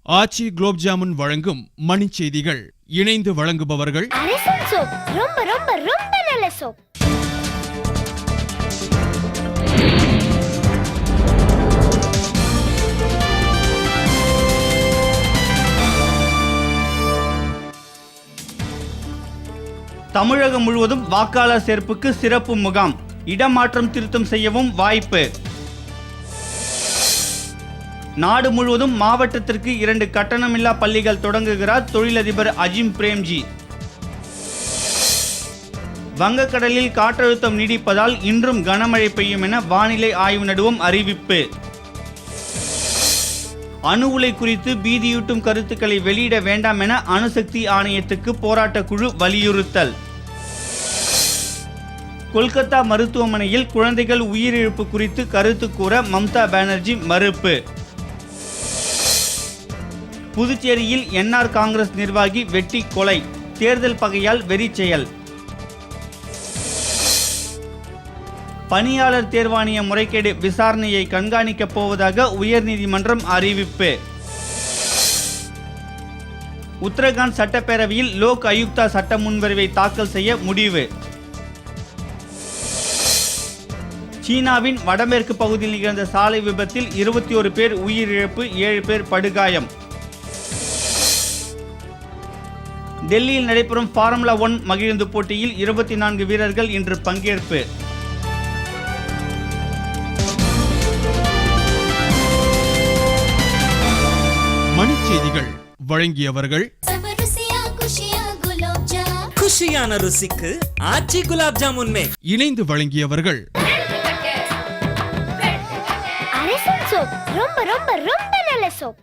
ஆச்சி குலோப் ஜாமுன் வழங்கும் மணி செய்திகள். இணைந்து வழங்குபவர்கள் ரொம்ப ரொம்ப ரொம்ப நல்ல சோப். தமிழகம் முழுவதும் வாக்காளர் சேர்ப்புக்கு சிறப்பு முகாம், இடமாற்றம் திருத்தம் செய்யவும் வாய்ப்பு. நாடு முழுவதும் மாவட்டத்திற்கு 2 கட்டணமில்லா பள்ளிகள் தொடங்குகிறார் தொழிலதிபர் அஜிம் பிரேம்ஜி. வங்கக்கடலில் காற்றழுத்தம் நீடிப்பதால் இன்றும் கனமழை பெய்யும் என வானிலை ஆய்வு நடுவம் அறிவிப்பு. அணு உலை குறித்து பீதியூட்டும் கருத்துக்களை வெளியிட வேண்டாம் என அணுசக்தி ஆணையத்துக்கு போராட்ட குழு வலியுறுத்தல். கொல்கத்தா மருத்துவமனையில் குழந்தைகள் உயிரிழப்பு குறித்து கருத்து கூற மம்தா பானர்ஜி மறுப்பு. புதுச்சேரியில் என்ஆர் காங்கிரஸ் நிர்வாகி வெட்டி கொலை, தேர்தல் பகையால் வெறி செயல். பணியாளர் தேர்வாணைய முறைகேடு விசாரணையை கண்காணிக்கப் போவதாக உயர்நீதிமன்றம் அறிவிப்பு. உத்தரகாண்ட் சட்டப்பேரவையில் லோக் ஆயுக்தா சட்ட முன்வரைவை தாக்கல் செய்ய முடிவு. சீனாவின் வடமேற்கு பகுதியில் நிகழ்ந்த சாலை விபத்தில் 21 பேர் உயிரிழப்பு, 7 பேர் படுகாயம். டெல்லியில் நடைபெறும் ஃபார்முலா 1 மகிழுந்து போட்டியில் 24 வீரர்கள் இன்று பங்கேற்பு. மணி செய்திகள் வழங்கியவர்கள் குஷியான ருசிக்கு ஆச்சி குலாப் ஜாமுன் மேக். இணைந்து வழங்கியவர்கள் ரொம்ப ரொம்ப ரொம்ப நல்ல சோப்.